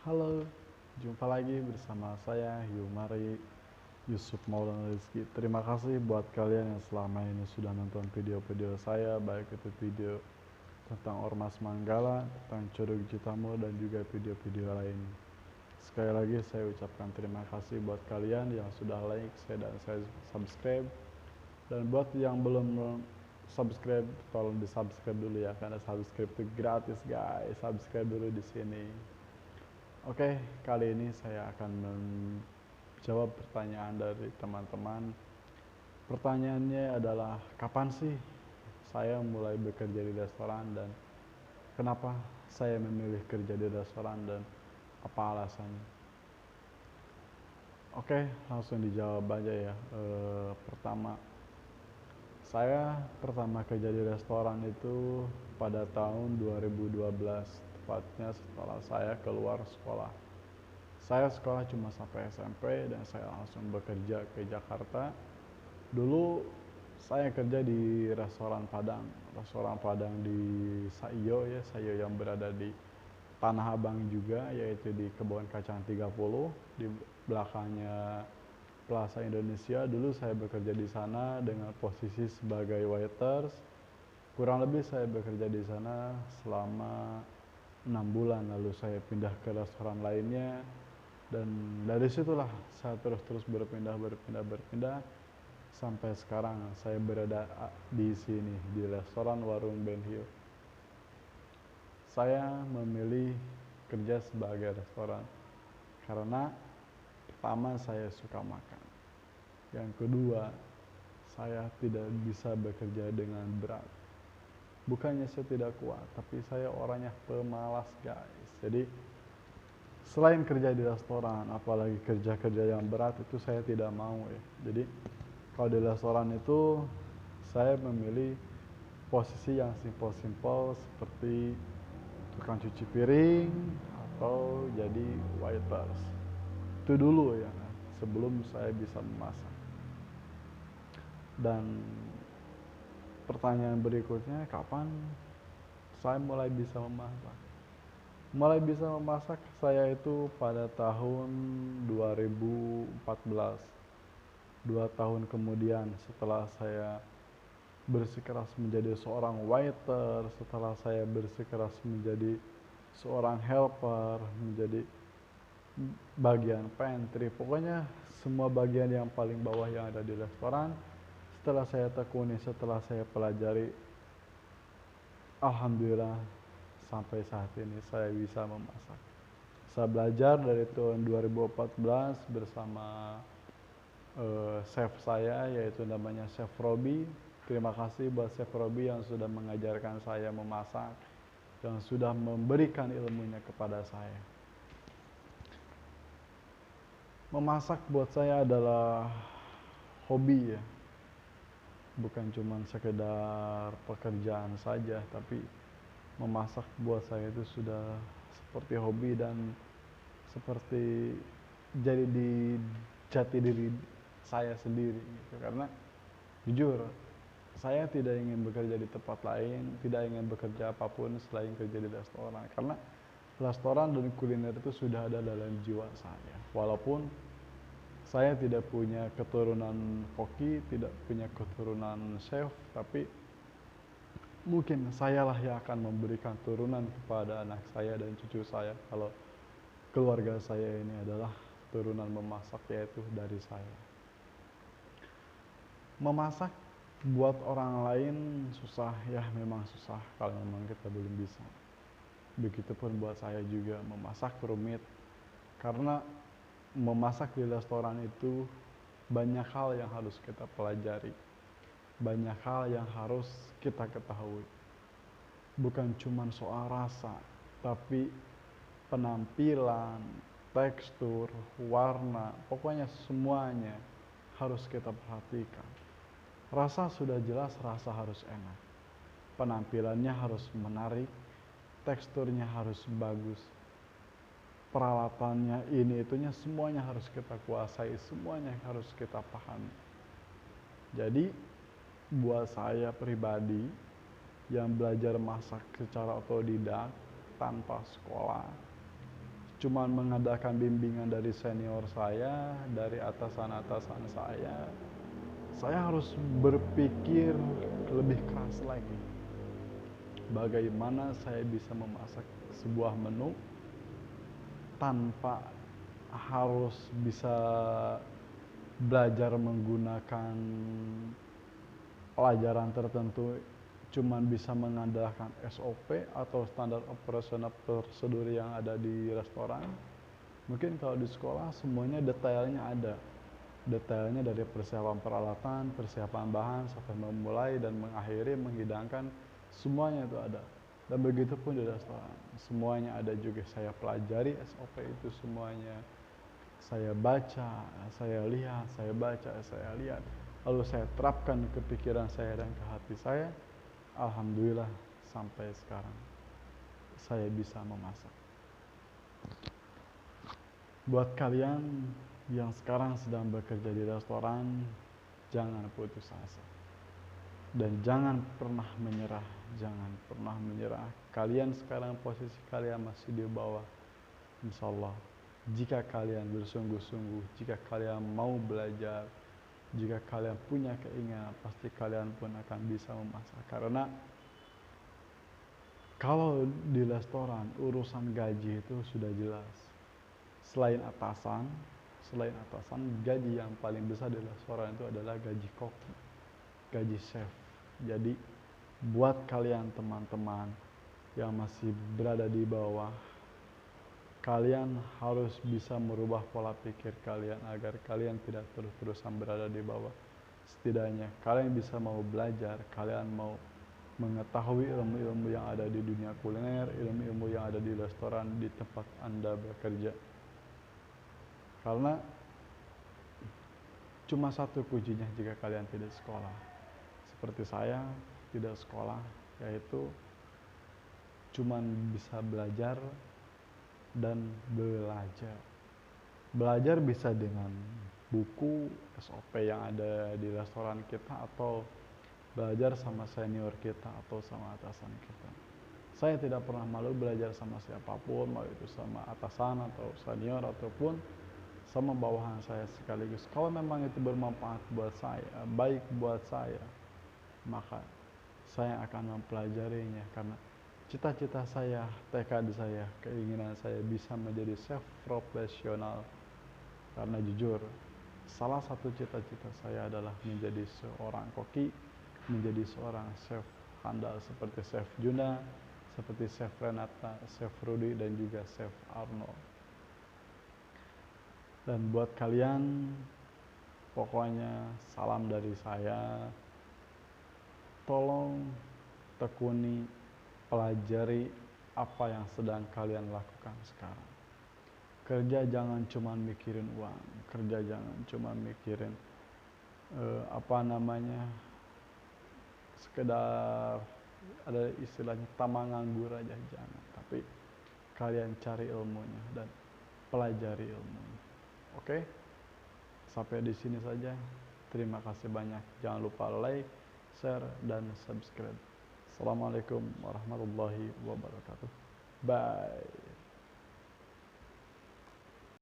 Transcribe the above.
Halo, jumpa lagi bersama saya Yumari Yusuf Maulana Rizky. Terima kasih buat kalian yang selama ini sudah nonton video-video saya, baik itu video tentang Ormas Manggala, tentang Curug Citamu, dan juga video-video lain. Sekali lagi saya ucapkan terima kasih buat kalian yang sudah like saya dan saya subscribe. Dan buat yang belum subscribe, tolong di subscribe dulu ya, karena subscribe itu gratis guys. Subscribe dulu di sini. Oke, kali ini saya akan menjawab pertanyaan dari teman-teman. Pertanyaannya adalah, kapan sih saya mulai bekerja di restoran dan kenapa saya memilih kerja di restoran dan apa alasannya? Oke, langsung dijawab aja ya. Pertama, saya pertama kerja di restoran itu pada tahun 2012, tepatnya setelah saya keluar sekolah. Saya sekolah cuma sampai SMP dan saya langsung bekerja ke Jakarta. Dulu saya kerja di restoran Padang di Saiyo ya, Saiyo yang berada di Tanah Abang juga, yaitu di Kebun Kacang 30 di belakangnya Plaza Indonesia. Dulu saya bekerja di sana dengan posisi sebagai waiters. Kurang lebih saya bekerja di sana selama 6 bulan, lalu saya pindah ke restoran lainnya. Dan dari situlah saya terus berpindah sampai sekarang saya berada di sini di restoran Warung Ben Hill. Saya memilih kerja sebagai restoran karena pertama saya suka makan. Yang kedua, saya tidak bisa bekerja dengan berat. Bukannya saya tidak kuat, tapi saya orangnya pemalas guys. Jadi selain kerja di restoran, apalagi kerja-kerja yang berat itu saya tidak mau ya. Jadi kalau di restoran itu saya memilih posisi yang simpel-simpel seperti tukang cuci piring atau jadi waiters. Itu dulu ya, sebelum saya bisa memasak. Dan pertanyaan berikutnya, kapan saya mulai bisa memasak? Mulai bisa memasak saya itu pada tahun 2014. 2 tahun kemudian setelah saya bersikeras menjadi seorang waiter, setelah saya bersikeras menjadi seorang helper, menjadi bagian pantry, pokoknya semua bagian yang paling bawah yang ada di restoran, setelah saya tekuni, setelah saya pelajari, alhamdulillah sampai saat ini saya bisa memasak. Saya belajar dari tahun 2014 bersama chef saya, yaitu namanya Chef Robi. Terima kasih buat Chef Robi yang sudah mengajarkan saya memasak, yang sudah memberikan ilmunya kepada saya. Memasak buat saya adalah hobi ya, bukan cuma sekedar pekerjaan saja, tapi memasak buat saya itu sudah seperti hobi dan seperti jadi di jati diri saya sendiri gitu. Karena jujur saya tidak ingin bekerja di tempat lain, tidak ingin bekerja apapun selain kerja di restoran, karena restoran dan kuliner itu sudah ada dalam jiwa saya. Walaupun saya tidak punya keturunan koki, tidak punya keturunan chef, tapi mungkin sayalah yang akan memberikan turunan kepada anak saya dan cucu saya kalau keluarga saya ini adalah turunan memasak, yaitu dari saya. Memasak buat orang lain susah ya, memang susah kalau memang kita belum bisa. Begitupun buat saya juga, memasak rumit karena memasak di restoran itu banyak hal yang harus kita pelajari, banyak hal yang harus kita ketahui. Bukan cuma soal rasa, tapi penampilan, tekstur, warna, pokoknya semuanya harus kita perhatikan. Rasa sudah jelas, rasa harus enak. Penampilannya harus menarik, teksturnya harus bagus. Peralatannya ini itunya semuanya harus kita kuasai, semuanya harus kita pahami. Jadi buat saya pribadi yang belajar masak secara otodidak tanpa sekolah, cuman mengadakan bimbingan dari senior saya, dari atasan-atasan saya harus berpikir lebih keras lagi. Bagaimana saya bisa memasak sebuah menu tanpa harus bisa belajar menggunakan pelajaran tertentu, cuman bisa mengandalkan SOP atau standar operasional prosedur yang ada di restoran. Mungkin kalau di sekolah semuanya detailnya ada. Detailnya dari persiapan peralatan, persiapan bahan, sampai memulai dan mengakhiri menghidangkan, semuanya itu ada. Dan begitu pun di restoran, semuanya ada juga. Saya pelajari SOP itu semuanya. Saya baca, saya lihat, saya baca, saya lihat. Lalu saya terapkan ke pikiran saya dan ke hati saya. Alhamdulillah sampai sekarang saya bisa memasak. Buat kalian yang sekarang sedang bekerja di restoran, jangan putus asa. Dan jangan pernah menyerah, jangan pernah menyerah. Kalian sekarang posisi kalian masih di bawah. Insya Allah, jika kalian bersungguh-sungguh, jika kalian mau belajar, jika kalian punya keinginan, pasti kalian pun akan bisa memasak. Karena kalau di restoran, urusan gaji itu sudah jelas. Selain atasan, gaji yang paling besar di restoran itu adalah gaji koki, gaji chef. Jadi buat kalian teman-teman yang masih berada di bawah, kalian harus bisa merubah pola pikir kalian agar kalian tidak terus-terusan berada di bawah. Setidaknya kalian bisa mau belajar, kalian mau mengetahui ilmu-ilmu yang ada di dunia kuliner, ilmu-ilmu yang ada di restoran di tempat Anda bekerja. Karena cuma satu kuncinya jika kalian tidak sekolah. Seperti saya tidak sekolah, yaitu cuman bisa belajar dan belajar. Belajar bisa dengan buku, SOP yang ada di restoran kita, atau belajar sama senior kita atau sama atasan kita. Saya tidak pernah malu belajar sama siapapun, mau itu sama atasan atau senior ataupun sama bawahan saya sekaligus. Kalau memang itu bermanfaat buat saya, baik buat saya, maka saya akan mempelajarinya. Karena cita-cita saya, tekad saya, keinginan saya bisa menjadi chef profesional. Karena jujur, salah satu cita-cita saya adalah menjadi seorang koki, menjadi seorang chef handal seperti Chef Juna, seperti Chef Renata, Chef Rudy, dan juga Chef Arnold. Dan buat kalian, pokoknya salam dari saya. Tolong tekuni, pelajari apa yang sedang kalian lakukan sekarang. Kerja jangan cuma mikirin uang, kerja jangan cuma mikirin sekedar ada istilahnya tamang nganggur aja, jangan. Tapi kalian cari ilmunya dan pelajari ilmunya. Oke? Sampai di sini saja. Terima kasih banyak. Jangan lupa like, share, dan subscribe. Assalamualaikum warahmatullahi wabarakatuh. Bye.